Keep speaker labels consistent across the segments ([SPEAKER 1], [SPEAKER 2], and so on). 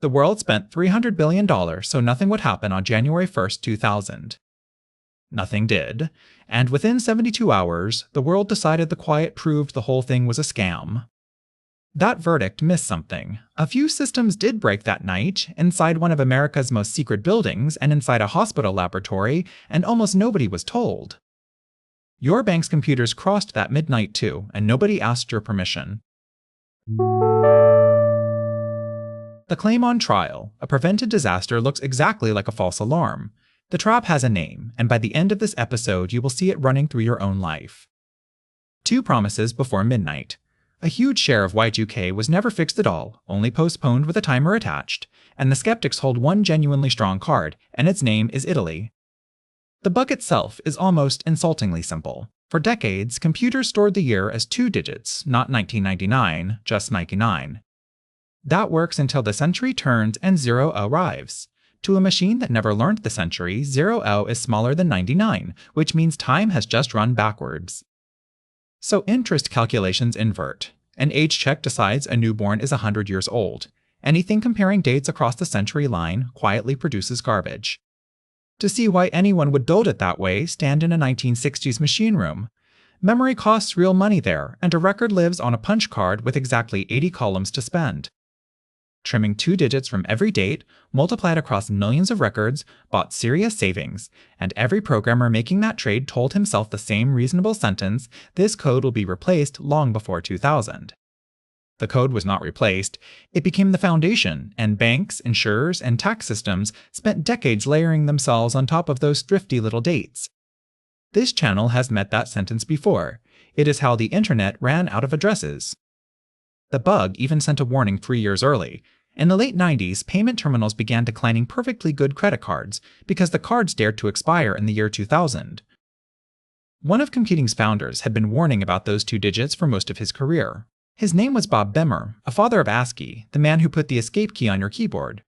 [SPEAKER 1] The world spent $300 billion so nothing would happen on January 1st, 2000. Nothing did, and within 72 hours, the world decided the quiet proved the whole thing was a scam. That verdict missed something. A few systems did break that night, inside one of America's most secret buildings and inside a hospital laboratory, and almost nobody was told. Your bank's computers crossed that midnight too, and nobody asked your permission. The claim on trial, a prevented disaster, looks exactly like a false alarm. The trap has a name, and by the end of this episode you will see it running through your own life. 2 promises before midnight. A huge share of Y2K was never fixed at all, only postponed with a timer attached, and the skeptics hold one genuinely strong card, and its name is Italy. The bug itself is almost insultingly simple. For decades, computers stored the year as 2 digits, not 1999, just 99. That works until the century turns and 0 arrives. To a machine that never learned the century, 0 is smaller than 99, which means time has just run backwards. So interest calculations invert. An age check decides a newborn is 100 years old. Anything comparing dates across the century line quietly produces garbage. To see why anyone would build it that way, stand in a 1960s machine room. Memory costs real money there, and a record lives on a punch card with exactly 80 columns to spend. Trimming 2 digits from every date, multiplied across millions of records, bought serious savings, and every programmer making that trade told himself the same reasonable sentence: this code will be replaced long before 2000. The code was not replaced, it became the foundation, and banks, insurers, and tax systems spent decades layering themselves on top of those thrifty little dates. This channel has met that sentence before. It is how the internet ran out of addresses. The bug even sent a warning 3 years early. In the late 90s, payment terminals began declining perfectly good credit cards because the cards dared to expire in the year 2000. One of computing's founders had been warning about those 2 digits for most of his career. His name was Bob Bemer, a father of ASCII, the man who put the escape key on your keyboard.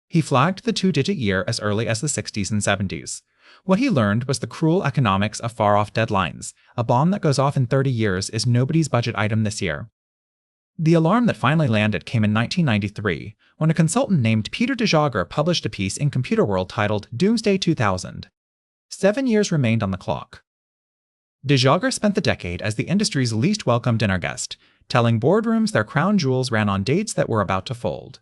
[SPEAKER 1] He flagged the 2-digit year as early as the 60s and 70s. What he learned was the cruel economics of far-off deadlines. A bomb that goes off in 30 years is nobody's budget item this year. The alarm that finally landed came in 1993, when a consultant named Peter de Jager published a piece in Computer World titled Doomsday 2000. 7 years remained on the clock. De Jager spent the decade as the industry's least welcome dinner guest, telling boardrooms their crown jewels ran on dates that were about to fold.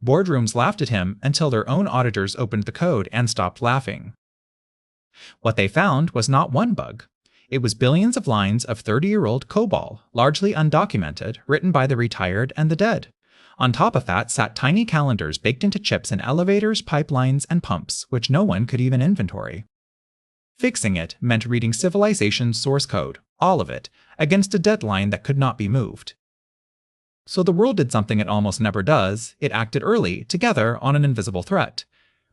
[SPEAKER 1] Boardrooms laughed at him until their own auditors opened the code and stopped laughing. What they found was not one bug. It was billions of lines of 30-year-old COBOL, largely undocumented, written by the retired and the dead. On top of that sat tiny calendars baked into chips in elevators, pipelines, and pumps, which no one could even inventory. Fixing it meant reading civilization's source code, all of it, against a deadline that could not be moved. So the world did something it almost never does. It acted early, together, on an invisible threat.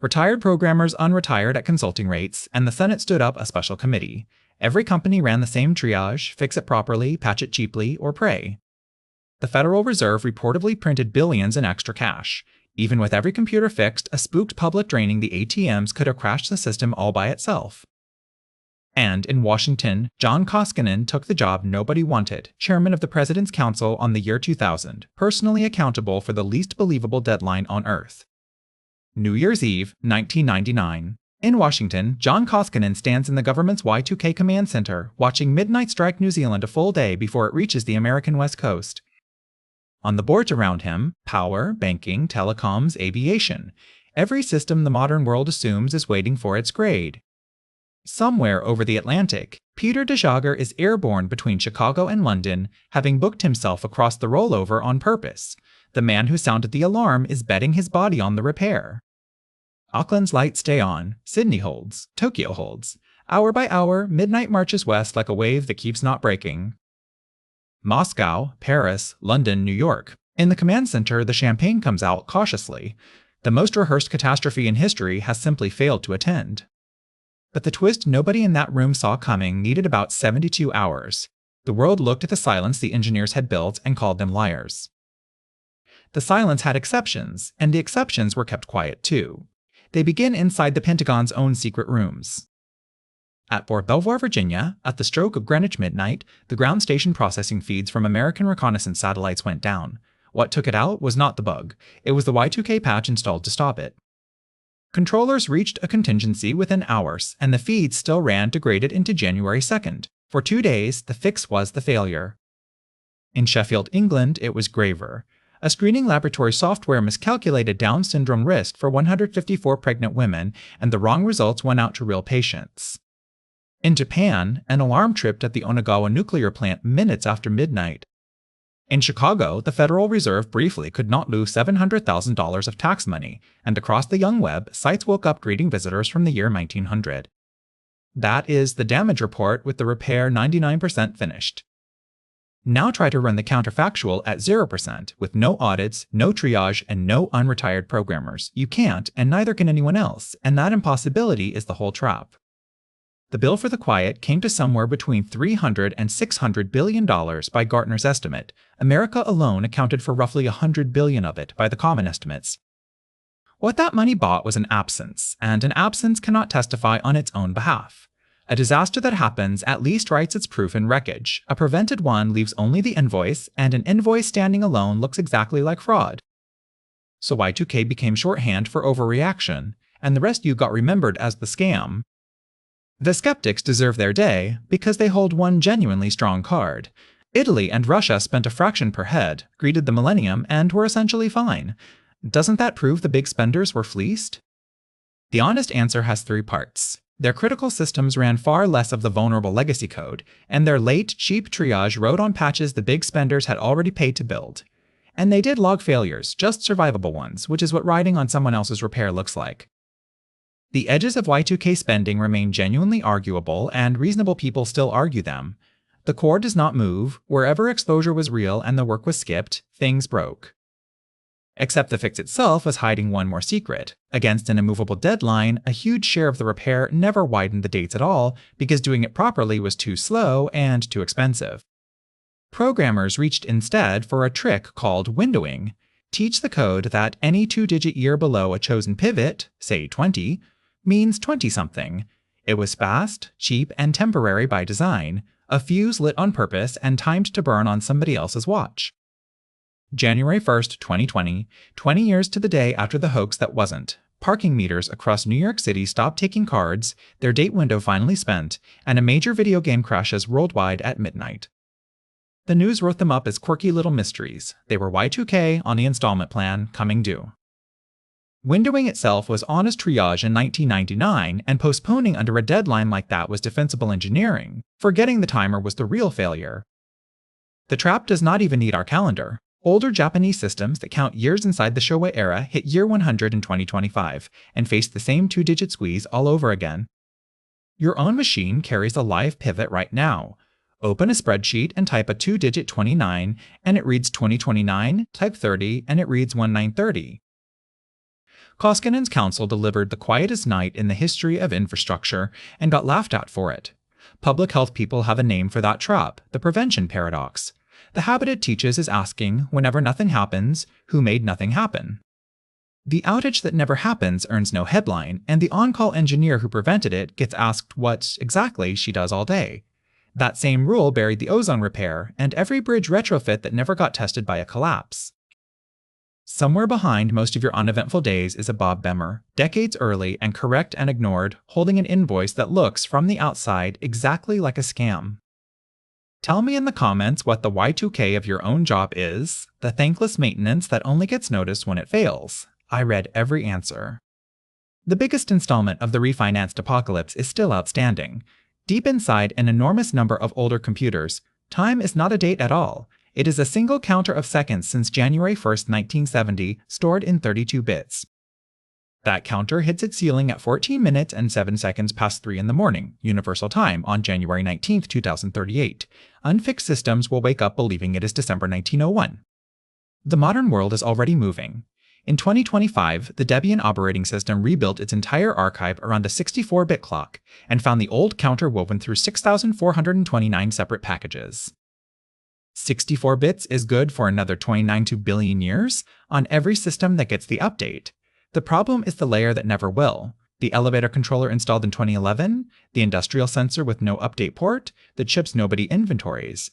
[SPEAKER 1] Retired programmers unretired at consulting rates, and the Senate stood up a special committee. Every company ran the same triage: fix it properly, patch it cheaply, or pray. The Federal Reserve reportedly printed billions in extra cash. Even with every computer fixed, a spooked public draining the ATMs could have crashed the system all by itself. And in Washington, John Koskinen took the job nobody wanted, chairman of the President's Council on the year 2000, personally accountable for the least believable deadline on Earth. New Year's Eve, 1999. In Washington, John Koskinen stands in the government's Y2K command center, watching midnight strike New Zealand a full day before it reaches the American West Coast. On the boards around him, power, banking, telecoms, aviation. Every system the modern world assumes is waiting for its grade. Somewhere over the Atlantic, Peter de Jager is airborne between Chicago and London, having booked himself across the rollover on purpose. The man who sounded the alarm is betting his body on the repair. Auckland's lights stay on, Sydney holds, Tokyo holds. Hour by hour, midnight marches west like a wave that keeps not breaking. Moscow, Paris, London, New York. In the command center, the champagne comes out cautiously. The most rehearsed catastrophe in history has simply failed to attend. But the twist nobody in that room saw coming needed about 72 hours. The world looked at the silence the engineers had built and called them liars. The silence had exceptions, and the exceptions were kept quiet too. They begin inside the Pentagon's own secret rooms. At Fort Belvoir, Virginia, at the stroke of Greenwich midnight, the ground station processing feeds from American reconnaissance satellites went down. What took it out was not the bug. It was the Y2K patch installed to stop it. Controllers reached a contingency within hours, and the feed still ran degraded into January 2nd. For 2 days, the fix was the failure. In Sheffield, England, it was graver. A screening laboratory software miscalculated Down syndrome risk for 154 pregnant women, and the wrong results went out to real patients. In Japan, an alarm tripped at the Onagawa nuclear plant minutes after midnight. In Chicago, the Federal Reserve briefly could not lose $700,000 of tax money, and across the young web, sites woke up greeting visitors from the year 1900. That is the damage report with the repair 99% finished. Now try to run the counterfactual at 0%, with no audits, no triage, and no unretired programmers. You can't, and neither can anyone else, and that impossibility is the whole trap. The bill for the quiet came to somewhere between $300 and $600 billion by Gartner's estimate. America alone accounted for roughly $100 billion of it by the common estimates. What that money bought was an absence, and an absence cannot testify on its own behalf. A disaster that happens at least writes its proof in wreckage. A prevented one leaves only the invoice, and an invoice standing alone looks exactly like fraud. So Y2K became shorthand for overreaction, and the rest you got remembered as the scam. The skeptics deserve their day because they hold one genuinely strong card. Italy and Russia spent a fraction per head, greeted the millennium, and were essentially fine. Doesn't that prove the big spenders were fleeced? The honest answer has 3 parts. Their critical systems ran far less of the vulnerable legacy code, and their late, cheap triage rode on patches the big spenders had already paid to build. And they did log failures, just survivable ones, which is what riding on someone else's repair looks like. The edges of Y2K spending remain genuinely arguable, and reasonable people still argue them. The core does not move. Wherever exposure was real and the work was skipped, things broke. Except the fix itself was hiding one more secret. Against an immovable deadline, a huge share of the repair never widened the dates at all because doing it properly was too slow and too expensive. Programmers reached instead for a trick called windowing. Teach the code that any 2-digit year below a chosen pivot, say 20, means 20-something. It was fast, cheap, and temporary by design, a fuse lit on purpose and timed to burn on somebody else's watch. January 1st, 2020, 20 years to the day after the hoax that wasn't. Parking meters across New York City stopped taking cards, their date window finally spent, and a major video game crashes worldwide at midnight. The news wrote them up as quirky little mysteries. They were Y2K on the installment plan, coming due. Windowing itself was honest triage in 1999, and postponing under a deadline like that was defensible engineering. Forgetting the timer was the real failure. The trap does not even need our calendar. Older Japanese systems that count years inside the Showa era hit year 100 in 2025, and face the same 2-digit squeeze all over again. Your own machine carries a live pivot right now. Open a spreadsheet and type a 2-digit 29, and it reads 2029, type 30, and it reads 1930. Koskinen's council delivered the quietest night in the history of infrastructure and got laughed at for it. Public health people have a name for that trap, the prevention paradox. The habit it teaches is asking, whenever nothing happens, who made nothing happen? The outage that never happens earns no headline, and the on-call engineer who prevented it gets asked what exactly she does all day. That same rule buried the ozone repair and every bridge retrofit that never got tested by a collapse. Somewhere behind most of your uneventful days is a Bob Bemer, decades early and correct and ignored, holding an invoice that looks, from the outside, exactly like a scam. Tell me in the comments what the Y2K of your own job is, the thankless maintenance that only gets noticed when it fails. I read every answer. The biggest installment of the refinanced apocalypse is still outstanding. Deep inside an enormous number of older computers, time is not a date at all. It is a single counter of seconds since January 1st, 1970, stored in 32 bits. That counter hits its ceiling at 14 minutes and 7 seconds past 3 in the morning, Universal Time, on January 19, 2038. Unfixed systems will wake up believing it is December 1901. The modern world is already moving. In 2025, the Debian operating system rebuilt its entire archive around a 64-bit clock and found the old counter woven through 6,429 separate packages. 64 bits is good for another 29 billion years on every system that gets the update. The problem is the layer that never will. The elevator controller installed in 2011, the industrial sensor with no update port, the chips nobody inventories.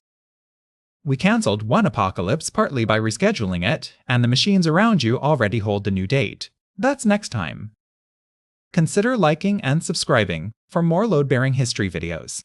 [SPEAKER 1] We cancelled one apocalypse partly by rescheduling it, and the machines around you already hold the new date. That's next time. Consider liking and subscribing for more load-bearing history videos.